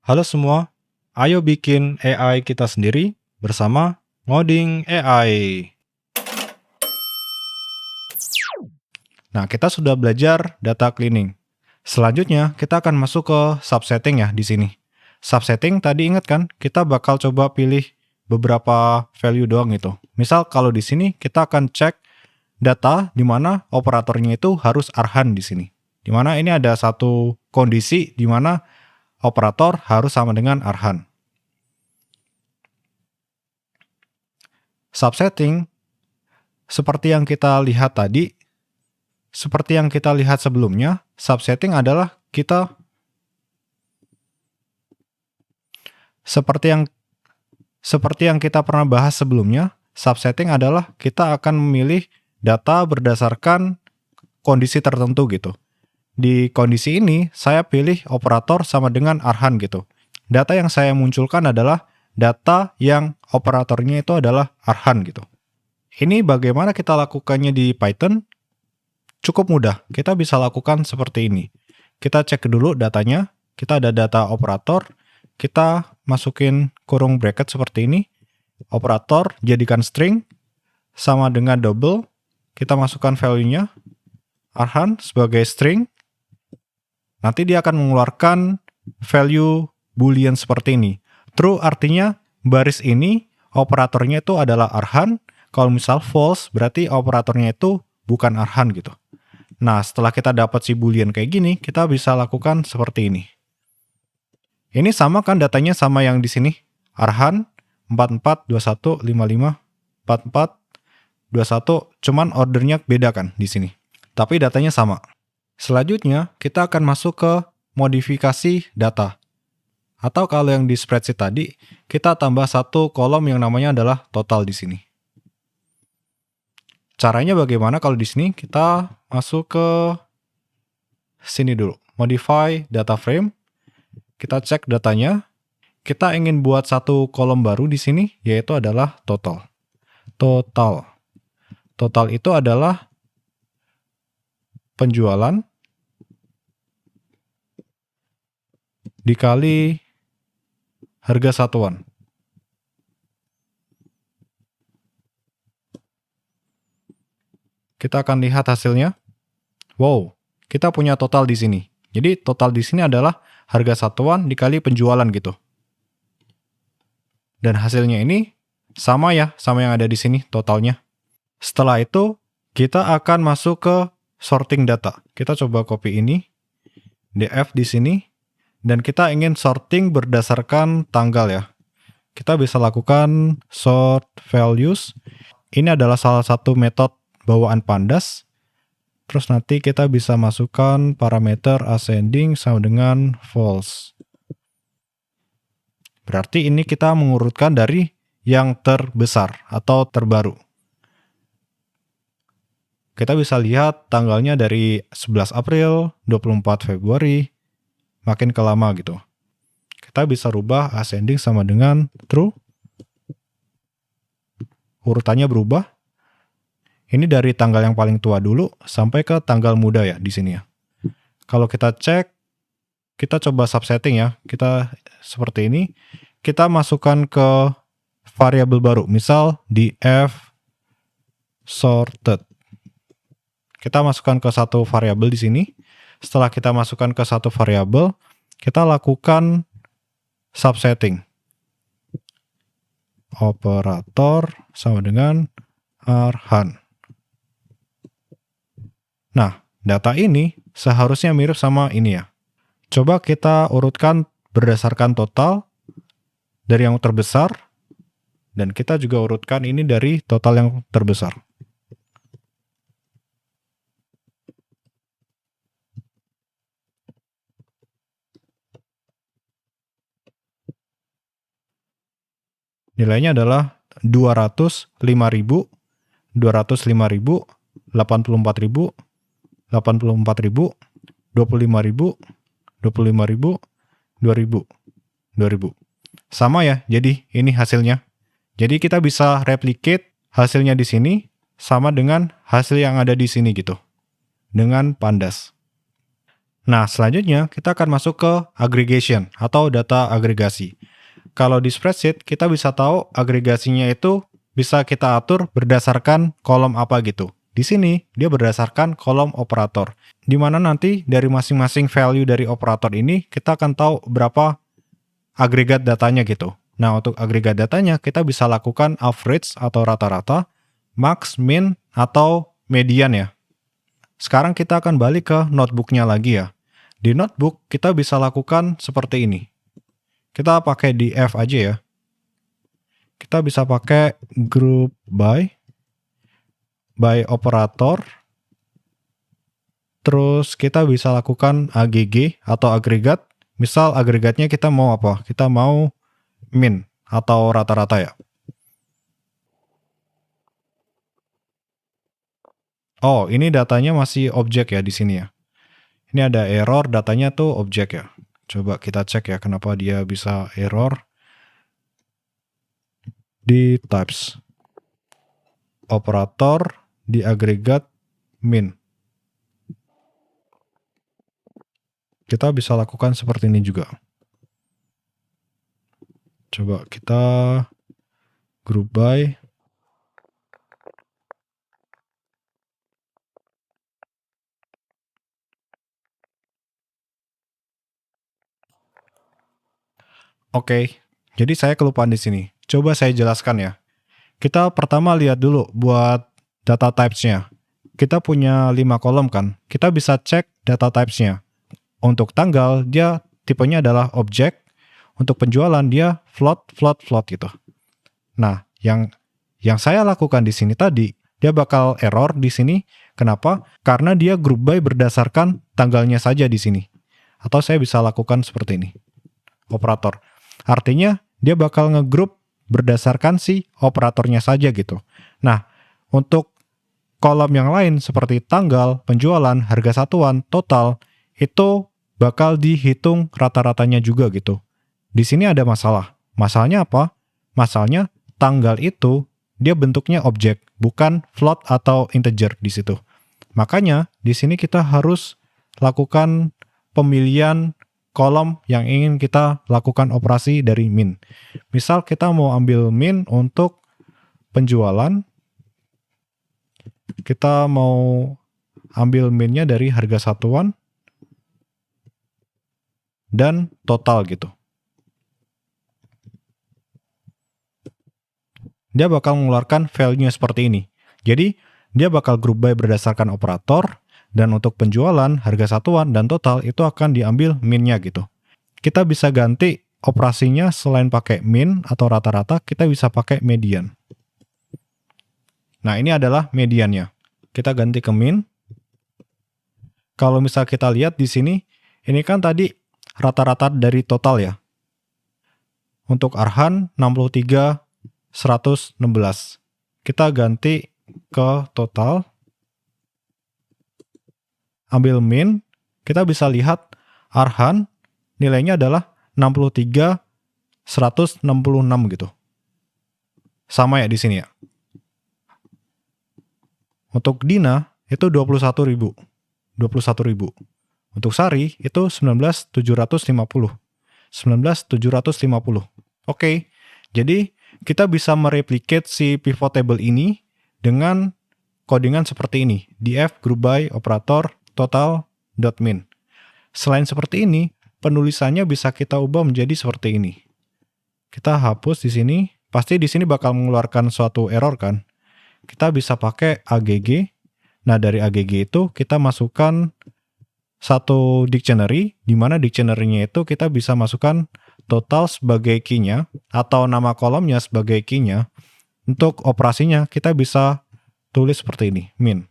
Halo semua, ayo bikin AI kita sendiri bersama Ngoding AI. Nah, kita sudah belajar data cleaning. Selanjutnya, kita akan masuk ke subsetting ya di sini. Subsetting tadi ingat kan, kita bakal coba pilih beberapa value doang gitu. Misal kalau di sini kita akan cek data di mana operatornya itu harus arhan di sini. Di mana ini ada satu kondisi di mana operator harus sama dengan arhan. Subsetting, seperti yang kita lihat tadi, seperti yang kita lihat sebelumnya, subsetting adalah seperti yang kita pernah bahas sebelumnya, subsetting adalah kita akan memilih data berdasarkan kondisi tertentu gitu. Di kondisi ini, saya pilih operator sama dengan arhan gitu. Data yang saya munculkan adalah data yang operatornya itu adalah arhan gitu. Ini bagaimana kita lakukannya di Python? Cukup mudah, kita bisa lakukan seperti ini. Kita cek dulu datanya, kita ada data operator, kita masukin kurung bracket seperti ini, operator jadikan string, sama dengan double, kita masukkan value-nya, arhan sebagai string, nanti dia akan mengeluarkan value boolean seperti ini. True artinya baris ini operatornya itu adalah arhan, kalau misal false berarti operatornya itu bukan arhan gitu. Nah, setelah kita dapat si boolean kayak gini, kita bisa lakukan seperti ini. Ini sama kan datanya sama yang di sini? Arhan 442155 4421, cuman ordernya beda kan di sini. Tapi datanya sama. Selanjutnya, kita akan masuk ke modifikasi data. Atau kalau yang di spreadsheet tadi, kita tambah satu kolom yang namanya adalah total di sini. Caranya bagaimana kalau di sini? Kita masuk ke sini dulu. Modify data frame. Kita cek datanya. Kita ingin buat satu kolom baru di sini, yaitu adalah total. Total. Total itu adalah penjualan dikali harga satuan. Kita akan lihat hasilnya. Wow, kita punya total di sini. Jadi total di sini adalah harga satuan dikali penjualan gitu. Dan hasilnya ini sama ya, sama yang ada di sini totalnya. Setelah itu, kita akan masuk ke sorting data. Kita coba copy ini, df di sini, dan kita ingin sorting berdasarkan tanggal ya. Kita bisa lakukan sort values. Ini adalah salah satu metode bawaan Pandas. Terus nanti kita bisa masukkan parameter ascending sama dengan false. Berarti ini kita mengurutkan dari yang terbesar atau terbaru. Kita bisa lihat tanggalnya dari 11 April, 24 Februari, makin ke lama gitu. Kita bisa rubah ascending sama dengan true. Urutannya berubah. Ini dari tanggal yang paling tua dulu sampai ke tanggal muda ya di sini ya. Kalau kita cek, kita coba subsetting ya. Kita seperti ini. Kita masukkan ke variabel baru. Misal df sorted. Kita masukkan ke satu variabel di sini. Setelah kita masukkan ke satu variabel, kita lakukan subsetting. Operator sama dengan arhan. Nah, data ini seharusnya mirip sama ini ya. Coba kita urutkan berdasarkan total dari yang terbesar, dan kita juga urutkan ini dari total yang terbesar. Nilainya adalah 205.000, 205.000, 84.000, 84.000, 25.000, 25.000, 2.000, 2.000. Sama ya, jadi ini hasilnya. Jadi kita bisa replicate hasilnya di sini sama dengan hasil yang ada di sini gitu. Dengan Pandas. Nah, selanjutnya kita akan masuk ke aggregation atau data agregasi. Kalau di spreadsheet, kita bisa tahu agregasinya itu bisa kita atur berdasarkan kolom apa gitu. Di sini, dia berdasarkan kolom operator. Di mana nanti dari masing-masing value dari operator ini, kita akan tahu berapa agregat datanya gitu. Nah, untuk agregat datanya, kita bisa lakukan average atau rata-rata, max, min, atau median ya. Sekarang kita akan balik ke notebooknya lagi ya. Di notebook, kita bisa lakukan seperti ini. Kita pakai di F aja ya. Kita bisa pakai group by operator. Terus kita bisa lakukan AGG atau agregat. Misal agregatnya kita mau apa? Kita mau min atau rata-rata ya. Oh, ini datanya masih objek ya di sini ya. Ini ada error, datanya tuh objek ya. Coba kita cek ya kenapa dia bisa error. Di types operator di agregat min. Kita bisa lakukan seperti ini juga. Coba kita group by. Oke, jadi saya kelupaan di sini. Coba saya jelaskan ya. Kita pertama lihat dulu buat data types-nya. Kita punya 5 kolom kan. Kita bisa cek data types-nya. Untuk tanggal, dia tipenya adalah objek. Untuk penjualan, dia float gitu. Nah, yang saya lakukan di sini tadi, dia bakal error di sini. Kenapa? Karena dia group by berdasarkan tanggalnya saja di sini. Atau saya bisa lakukan seperti ini. Operator. Artinya, dia bakal ngegroup berdasarkan si operatornya saja gitu. Nah, untuk kolom yang lain seperti tanggal, penjualan, harga satuan, total, itu bakal dihitung rata-ratanya juga gitu. Di sini ada masalah. Masalahnya apa? Masalahnya tanggal itu dia bentuknya objek, bukan float atau integer di situ. Makanya di sini kita harus lakukan pemilihan kolom yang ingin kita lakukan operasi dari min. Misal kita mau ambil min untuk penjualan, kita mau ambil minnya dari harga satuan dan total gitu. Dia bakal mengeluarkan value-nya seperti ini. Jadi, dia bakal group by berdasarkan operator, dan untuk penjualan, harga satuan, dan total itu akan diambil min-nya gitu. Kita bisa ganti operasinya selain pakai min atau rata-rata, kita bisa pakai median. Nah, ini adalah mediannya. Kita ganti ke min. Kalau misal kita lihat di sini, ini kan tadi rata-rata dari total ya. Untuk Arhan 63 116. Kita ganti ke total. Ambil min, kita bisa lihat Arhan nilainya adalah 63 166 gitu. Sama ya di sini ya. Untuk Dina itu 21.000. 21.000. Untuk Sari itu 19.750. 19.750. Oke. Jadi kita bisa mereplicate si pivot table ini dengan codingan seperti ini. Df group by operator total.min. Selain seperti ini, penulisannya bisa kita ubah menjadi seperti ini. Kita hapus di sini. Pasti di sini bakal mengeluarkan suatu error kan. Kita bisa pakai AGG. Nah, dari AGG itu kita masukkan satu dictionary, di mana dictionary-nya itu kita bisa masukkan total sebagai key-nya atau nama kolomnya sebagai key-nya. Untuk operasinya kita bisa tulis seperti ini, min.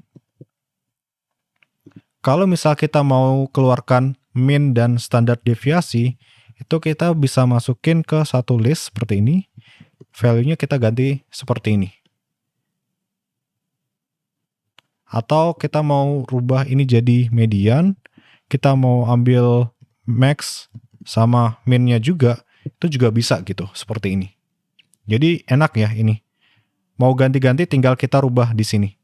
Kalau misal kita mau keluarkan min dan standar deviasi, itu kita bisa masukin ke satu list seperti ini. Value-nya kita ganti seperti ini. Atau kita mau rubah ini jadi median, kita mau ambil max sama min-nya juga, itu juga bisa gitu, seperti ini. Jadi enak ya ini. Mau ganti-ganti tinggal kita rubah di sini.